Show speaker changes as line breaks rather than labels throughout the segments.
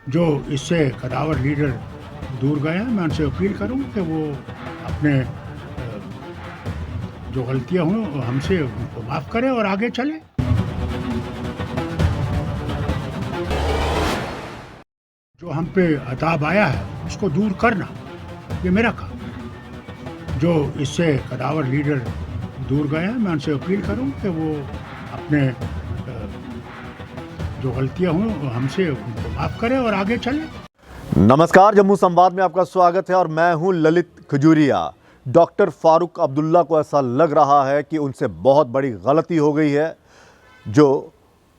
जो इससे कदावर लीडर दूर गए हैं, मैं उनसे अपील करूंगा कि वो अपने जो गलतियां हुई हमसे उनको माफ़ करें और आगे चलें। जो हम पे अताब आया है उसको दूर करना, ये मेरा काम है। जो इससे कदावर लीडर दूर गए हैं, मैं उनसे अपील करूंगा कि वो अपने जो गलतियां हुई हमसे उनको माफ़ करें और आगे चलें।
नमस्कार, जम्मू संवाद में आपका स्वागत है और मैं हूं ललित खजूरिया। डॉक्टर फारूक अब्दुल्ला को ऐसा लग रहा है कि उनसे बहुत बड़ी गलती हो गई है जो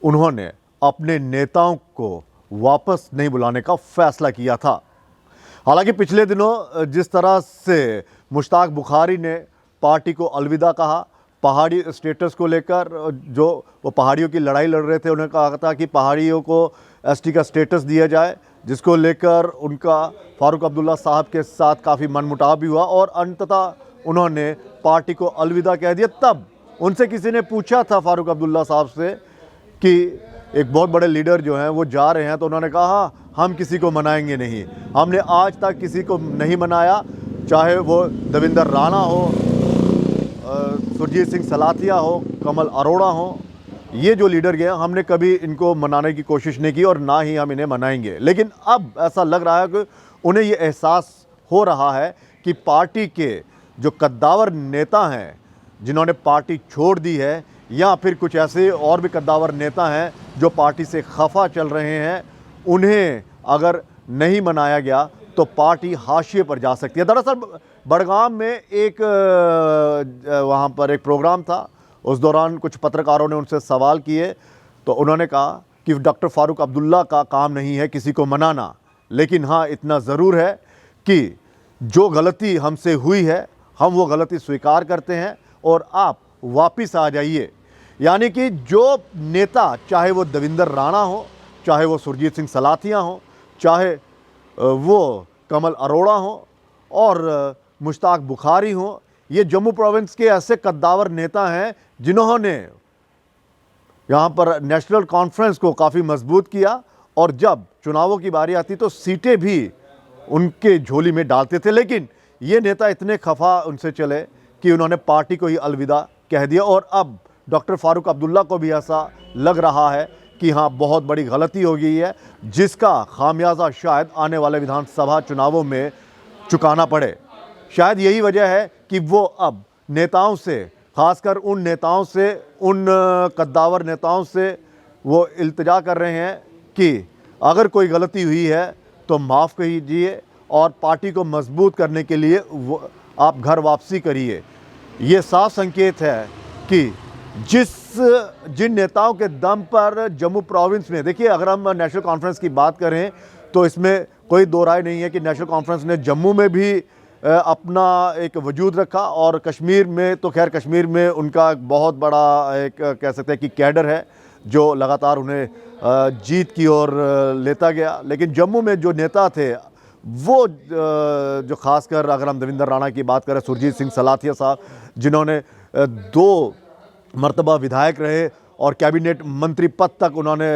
उन्होंने अपने नेताओं को वापस नहीं बुलाने का फैसला किया था। हालांकि पिछले दिनों जिस तरह से मुश्ताक बुखारी ने पार्टी को अलविदा कहा, पहाड़ी स्टेटस को लेकर जो वो पहाड़ियों की लड़ाई लड़ रहे थे, उन्होंने कहा था कि पहाड़ियों को एसटी का स्टेटस दिया जाए, जिसको लेकर उनका फारूक अब्दुल्ला साहब के साथ काफ़ी मनमुटाव भी हुआ और अंततः उन्होंने पार्टी को अलविदा कह दिया। तब उनसे किसी ने पूछा था फारूक अब्दुल्ला साहब से कि एक बहुत बड़े लीडर जो हैं वो जा रहे हैं, तो उन्होंने कहा हम किसी को मनाएंगे नहीं, हमने आज तक किसी को नहीं मनाया, चाहे वो देवेंद्र राणा हो, सुरजीत सिंह सलाथिया हो, कमल अरोड़ा हो, ये जो लीडर गए हमने कभी इनको मनाने की कोशिश नहीं की और ना ही हम इन्हें मनाएंगे। लेकिन अब ऐसा लग रहा है कि उन्हें ये एहसास हो रहा है कि पार्टी के जो कद्दावर नेता हैं जिन्होंने पार्टी छोड़ दी है, या फिर कुछ ऐसे और भी कद्दावर नेता हैं जो पार्टी से खफा चल रहे हैं, उन्हें अगर नहीं मनाया गया तो पार्टी हाशिए पर जा सकती है। दरअसल बड़गाम में एक वहाँ पर एक प्रोग्राम था, उस दौरान कुछ पत्रकारों ने उनसे सवाल किए तो उन्होंने कहा कि डॉक्टर फारूक अब्दुल्ला का काम नहीं है किसी को मनाना, लेकिन हाँ इतना ज़रूर है कि जो गलती हमसे हुई है हम वो गलती स्वीकार करते हैं और आप वापस आ जाइए। यानी कि जो नेता, चाहे वो देवेंद्र राणा हो, चाहे वो सुरजीत सिंह सलाथिया हो, चाहे वो कमल अरोड़ा हो और मुश्ताक बुखारी हो, ये जम्मू प्रोविंस के ऐसे कद्दावर नेता हैं जिन्होंने यहाँ पर नेशनल कॉन्फ्रेंस को काफ़ी मजबूत किया और जब चुनावों की बारी आती तो सीटें भी उनके झोली में डालते थे। लेकिन ये नेता इतने खफा उनसे चले कि उन्होंने पार्टी को ही अलविदा कह दिया और अब डॉक्टर फारूक अब्दुल्ला को भी ऐसा लग रहा है कि हाँ बहुत बड़ी गलती हो गई है, जिसका खामियाजा शायद आने वाले विधानसभा चुनावों में चुकाना पड़े। शायद यही वजह है कि वो अब नेताओं से, खासकर उन नेताओं से, उन कद्दावर नेताओं से वो इल्तिजा कर रहे हैं कि अगर कोई गलती हुई है तो माफ़ कीजिए और पार्टी को मजबूत करने के लिए वो आप घर वापसी करिए। ये साफ संकेत है कि जिन नेताओं के दम पर जम्मू प्रोविंस में, देखिए अगर हम नेशनल कॉन्फ्रेंस की बात करें तो इसमें कोई दो राय नहीं है कि नेशनल कॉन्फ्रेंस ने जम्मू में भी अपना एक वजूद रखा और कश्मीर में तो खैर कश्मीर में उनका बहुत बड़ा एक कह सकते हैं कि कैडर है जो लगातार उन्हें जीत की ओर लेता गया। लेकिन जम्मू में जो नेता थे वो जो खासकर अगर हम देवेंद्र राणा की बात करें, सुरजीत सिंह सलाथिया साहब जिन्होंने 2 मर्तबा विधायक रहे और कैबिनेट मंत्री पद तक उन्होंने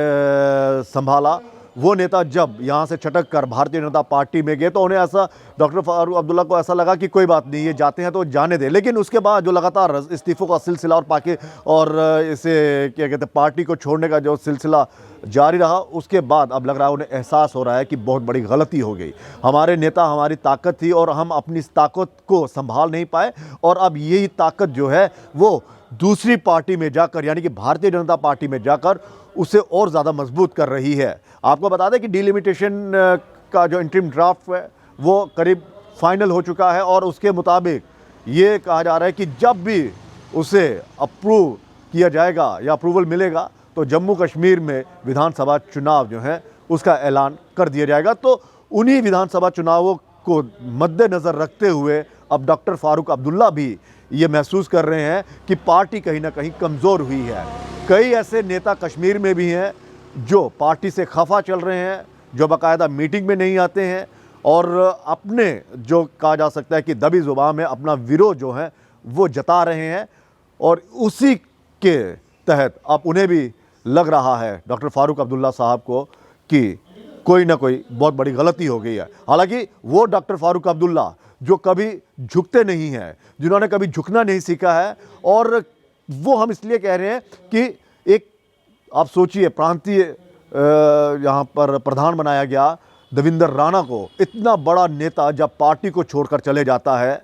संभाला, वो नेता जब यहाँ से छटक कर भारतीय जनता पार्टी में गए तो उन्हें ऐसा, डॉक्टर फारूक अब्दुल्ला को ऐसा लगा कि कोई बात नहीं, ये जाते हैं तो जाने दे। लेकिन उसके बाद जो लगातार इस्तीफों का सिलसिला और इसे क्या कहते हैं पार्टी को छोड़ने का जो सिलसिला जारी रहा, उसके बाद अब लग रहा है उन्हें एहसास हो रहा है कि बहुत बड़ी गलती हो गई। हमारे नेता हमारी ताकत थी और हम अपनी इस ताकत को संभाल नहीं पाए और अब यही ताकत जो है वो दूसरी पार्टी में जाकर, यानी कि भारतीय जनता पार्टी में जाकर उसे और ज़्यादा मजबूत कर रही है। आपको बता दें कि डिलिमिटेशन का जो इंटरिम ड्राफ्ट है वो करीब फाइनल हो चुका है और उसके मुताबिक ये कहा जा रहा है कि जब भी उसे अप्रूव किया जाएगा या अप्रूवल मिलेगा तो जम्मू कश्मीर में विधानसभा चुनाव जो है उसका ऐलान कर दिया जाएगा। तो उन्हीं विधानसभा चुनावों को मद्देनज़र रखते हुए अब डॉक्टर फारूक अब्दुल्ला भी ये महसूस कर रहे हैं कि पार्टी कहीं ना कहीं कमज़ोर हुई है। कई ऐसे नेता कश्मीर में भी हैं जो पार्टी से खफा चल रहे हैं, जो बाकायदा मीटिंग में नहीं आते हैं और अपने जो कहा जा सकता है कि दबी ज़ुबान में अपना विरोध जो है वो जता रहे हैं और उसी के तहत अब उन्हें भी लग रहा है, डॉक्टर फारूक अब्दुल्ला साहब को, कि कोई ना कोई बहुत बड़ी गलती हो गई है। हालांकि वो डॉक्टर फारूक अब्दुल्ला जो कभी झुकते नहीं हैं, जिन्होंने कभी झुकना नहीं सीखा है, और वो हम इसलिए कह रहे हैं कि एक आप सोचिए प्रांतीय यहाँ पर प्रधान बनाया गया देवेंद्र राणा को, इतना बड़ा नेता जब पार्टी को छोड़कर चले जाता है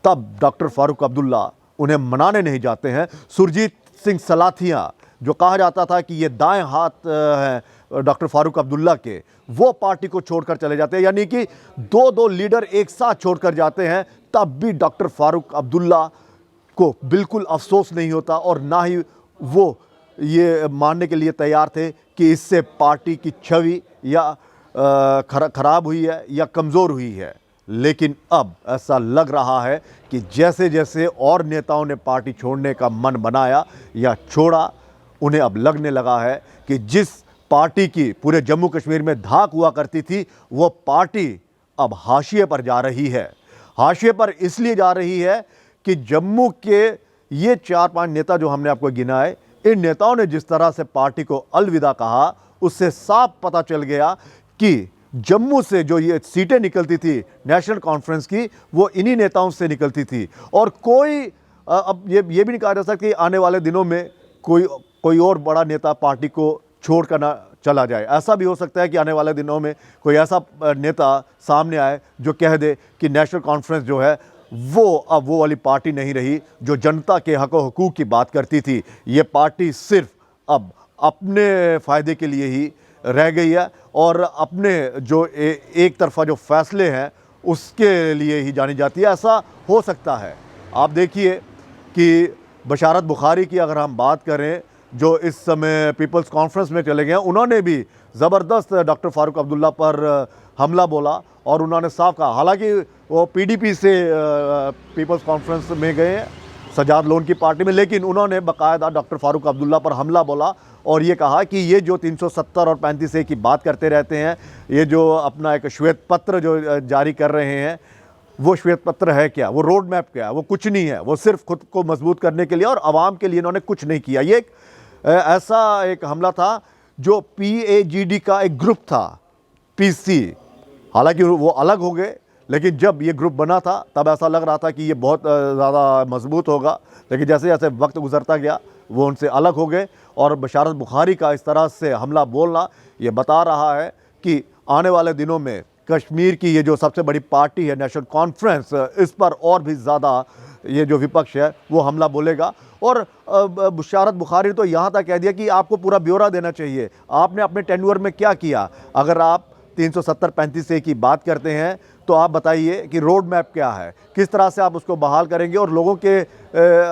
तब डॉक्टर फारूक अब्दुल्ला उन्हें मनाने नहीं जाते हैं। सुरजीत सिंह सलाथिया जो कहा जाता था कि ये दाएं हाथ हैं डॉक्टर फारूक अब्दुल्ला के, वो पार्टी को छोड़कर चले जाते हैं, यानी कि दो लीडर एक साथ छोड़कर जाते हैं, तब भी डॉक्टर फारूक अब्दुल्ला को बिल्कुल अफसोस नहीं होता और ना ही वो ये मानने के लिए तैयार थे कि इससे पार्टी की छवि या खराब हुई है या कमज़ोर हुई है। लेकिन अब ऐसा लग रहा है कि जैसे जैसे और नेताओं ने पार्टी छोड़ने का मन बनाया या छोड़ा, उन्हें अब लगने लगा है कि जिस पार्टी की पूरे जम्मू कश्मीर में धाक हुआ करती थी, वो पार्टी अब हाशिए पर जा रही है। हाशिए पर इसलिए जा रही है कि जम्मू के ये 4-5 नेता जो हमने आपको गिनाए, इन नेताओं ने जिस तरह से पार्टी को अलविदा कहा, उससे साफ पता चल गया कि जम्मू से जो ये सीटें निकलती थी नेशनल कॉन्फ्रेंस की, वो इन्हीं नेताओं से निकलती थी। और कोई अब ये भी नहीं कहा जा सकता कि आने वाले दिनों में कोई और बड़ा नेता पार्टी को छोड़कर ना चला जाए। ऐसा भी हो सकता है कि आने वाले दिनों में कोई ऐसा नेता सामने आए जो कह दे कि नेशनल कॉन्फ्रेंस जो है वो अब वो वाली पार्टी नहीं रही जो जनता के हक व हुकूक की बात करती थी। ये पार्टी सिर्फ अब अपने फ़ायदे के लिए ही रह गई है और अपने जो एक तरफा जो फैसले हैं उसके लिए ही जानी जाती है। ऐसा हो सकता है। आप देखिए कि बशारत बुखारी की अगर हम बात करें, जो इस समय पीपल्स कॉन्फ्रेंस में चले गए हैं, उन्होंने भी ज़बरदस्त डॉक्टर फारूक अब्दुल्ला पर हमला बोला और उन्होंने साफ कहा, हालांकि वो पीडीपी से पीपल्स कॉन्फ्रेंस में गए हैं सजाद लोन की पार्टी में, लेकिन उन्होंने बाकायदा डॉक्टर फारूक अब्दुल्ला पर हमला बोला और ये कहा कि ये जो 370 और 35A की बात करते रहते हैं, ये जो अपना एक श्वेत पत्र जो जारी कर रहे हैं, वो श्वेत पत्र है क्या, वो रोड मैप क्या है, वो कुछ नहीं है, वो सिर्फ खुद को मजबूत करने के लिए और आवाम के लिए इन्होंने कुछ नहीं किया। ये एक ऐसा एक हमला था जो PAGD का एक ग्रुप था, PC, हालांकि वो अलग हो गए, लेकिन जब ये ग्रुप बना था तब ऐसा लग रहा था कि ये बहुत ज़्यादा मजबूत होगा, लेकिन जैसे जैसे वक्त गुजरता गया वो उनसे अलग हो गए। और बशारत बुखारी का इस तरह से हमला बोलना ये बता रहा है कि आने वाले दिनों में कश्मीर की ये जो सबसे बड़ी पार्टी है नेशनल कॉन्फ्रेंस, इस पर और भी ज़्यादा ये जो विपक्ष है वो हमला बोलेगा। और बशारत बुखारी ने तो यहाँ तक कह दिया कि आपको पूरा ब्यौरा देना चाहिए, आपने अपने टेन्योर में क्या किया। अगर आप 370-35A की बात करते हैं तो आप बताइए कि रोड मैप क्या है, किस तरह से आप उसको बहाल करेंगे और लोगों के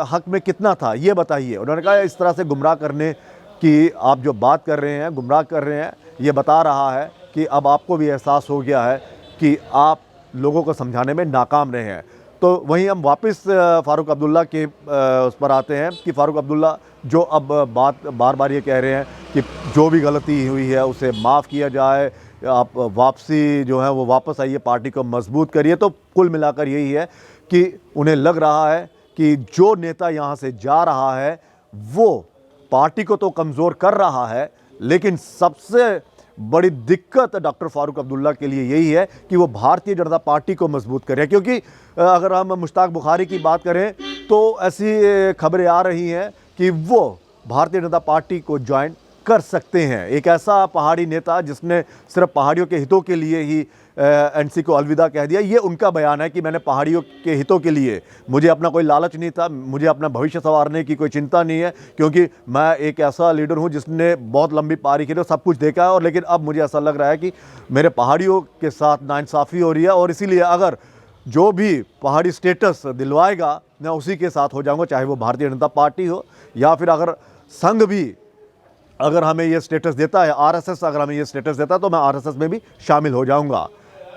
हक में कितना था, ये बताइए। उन्होंने कहा इस तरह से गुमराह करने की आप जो बात कर रहे हैं, गुमराह कर रहे हैं, ये बता रहा है कि अब आपको भी एहसास हो गया है कि आप लोगों को समझाने में नाकाम रहे हैं। तो वहीं हम वापस फारूक अब्दुल्ला के उस पर आते हैं कि फारूक अब्दुल्ला जो अब बार बार ये कह रहे हैं कि जो भी गलती हुई है उसे माफ़ किया जाए, आप वापसी जो है वो वापस आइए, पार्टी को मजबूत करिए। तो कुल मिलाकर यही है कि उन्हें लग रहा है कि जो नेता यहाँ से जा रहा है वो पार्टी को तो कमज़ोर कर रहा है, लेकिन सबसे बड़ी दिक्कत डॉक्टर फारूक अब्दुल्ला के लिए यही है कि वो भारतीय जनता पार्टी को मजबूत करें। क्योंकि अगर हम मुश्ताक बुखारी की बात करें तो ऐसी खबरें आ रही हैं कि वो भारतीय जनता पार्टी को ज्वाइन कर सकते हैं। एक ऐसा पहाड़ी नेता जिसने सिर्फ पहाड़ियों के हितों के लिए ही NC को अलविदा कह दिया, ये उनका बयान है कि मैंने पहाड़ियों के हितों के लिए, मुझे अपना कोई लालच नहीं था, मुझे अपना भविष्य संवारने की कोई चिंता नहीं है, क्योंकि मैं एक ऐसा लीडर हूं जिसने बहुत लंबी पारी खेली और सब कुछ देखा है। और लेकिन अब मुझे ऐसा लग रहा है कि मेरे पहाड़ियों के साथ नाइंसाफ़ी हो रही है और इसीलिए अगर जो भी पहाड़ी स्टेटस दिलवाएगा मैं उसी के साथ हो जाऊँगा, चाहे वो भारतीय जनता पार्टी हो या फिर अगर संघ भी अगर हमें ये स्टेटस देता है, RSS अगर हमें ये स्टेटस देता है तो मैं RSS में भी शामिल हो जाऊंगा।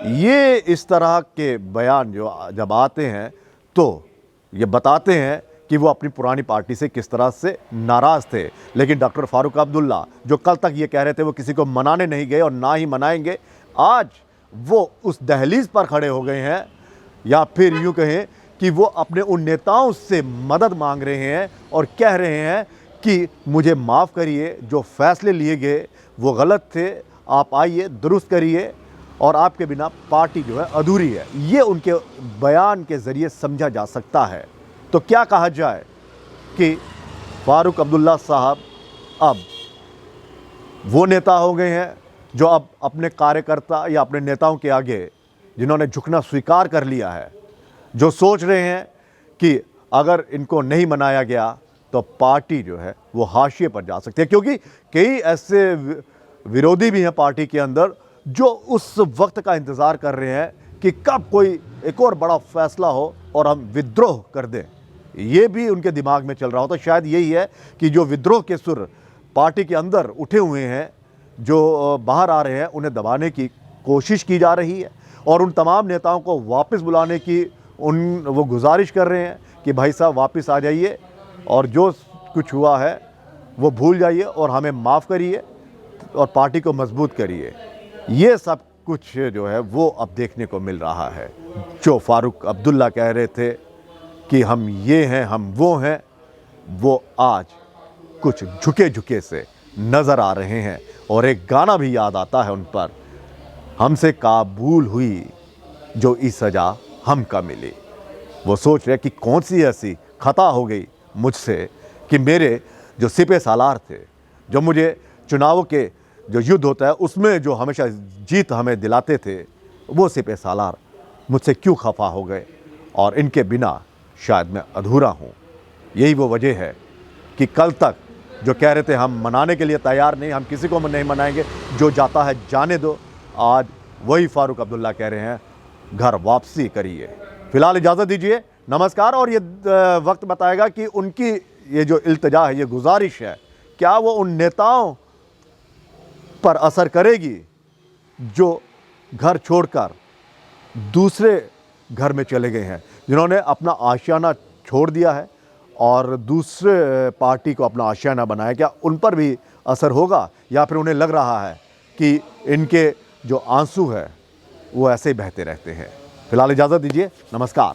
ये इस तरह के बयान जो जब आते हैं तो ये बताते हैं कि वो अपनी पुरानी पार्टी से किस तरह से नाराज़ थे। लेकिन डॉक्टर फारूक अब्दुल्ला जो कल तक ये कह रहे थे वो किसी को मनाने नहीं गए और ना ही मनाएंगे, आज वो उस दहलीज पर खड़े हो गए हैं, या फिर यूँ कहें कि वो अपने उन नेताओं से मदद मांग रहे हैं और कह रहे हैं कि मुझे माफ़ करिए, जो फ़ैसले लिए गए वो गलत थे, आप आइए, दुरुस्त करिए, और आपके बिना पार्टी जो है अधूरी है, ये उनके बयान के ज़रिए समझा जा सकता है। तो क्या कहा जाए कि फारूक अब्दुल्ला साहब अब वो नेता हो गए हैं जो अब अपने कार्यकर्ता या अपने नेताओं के आगे, जिन्होंने झुकना स्वीकार कर लिया है, जो सोच रहे हैं कि अगर इनको नहीं मनाया गया तो पार्टी जो है वो हाशिए पर जा सकती है, क्योंकि कई ऐसे विरोधी भी हैं पार्टी के अंदर जो उस वक्त का इंतज़ार कर रहे हैं कि कब कोई एक और बड़ा फैसला हो और हम विद्रोह कर दें। ये भी उनके दिमाग में चल रहा हो। तो शायद यही है कि जो विद्रोह के सुर पार्टी के अंदर उठे हुए हैं, जो बाहर आ रहे हैं, उन्हें दबाने की कोशिश की जा रही है, और उन तमाम नेताओं को वापस बुलाने की वो गुजारिश कर रहे हैं कि भाई साहब वापस आ जाइए और जो कुछ हुआ है वो भूल जाइए और हमें माफ़ करिए और पार्टी को मजबूत करिए। ये सब कुछ जो है वो अब देखने को मिल रहा है। जो फारूक अब्दुल्ला कह रहे थे कि हम ये हैं, हम वो हैं, वो आज कुछ झुके झुके से नज़र आ रहे हैं। और एक गाना भी याद आता है उन पर, हमसे काबूल हुई जो ई सज़ा हमका मिली। वो सोच रहे कि कौन सी ऐसी खता हो गई मुझसे कि मेरे जो सिपह सालार थे, जो मुझे चुनावों के जो युद्ध होता है उसमें जो हमेशा जीत हमें दिलाते थे, वो सिपह सालार मुझसे क्यों खफा हो गए और इनके बिना शायद मैं अधूरा हूँ। यही वो वजह है कि कल तक जो कह रहे थे हम मनाने के लिए तैयार नहीं, हम किसी को नहीं मनाएंगे, जो जाता है जाने दो, आज वही फारूक अब्दुल्ला कह रहे हैं घर वापसी करिए। फ़िलहाल इजाज़त दीजिए, नमस्कार। और ये वक्त बताएगा कि उनकी ये जो इल्तिजा है, ये गुजारिश है, क्या वो उन नेताओं पर असर करेगी जो घर छोड़कर दूसरे घर में चले गए हैं, जिन्होंने अपना आशियाना छोड़ दिया है और दूसरे पार्टी को अपना आशियाना बनाया। क्या उन पर भी असर होगा, या फिर उन्हें लग रहा है कि इनके जो आंसू है वो ऐसे ही बहते रहते हैं? फ़िलहाल इजाज़त दीजिए, नमस्कार।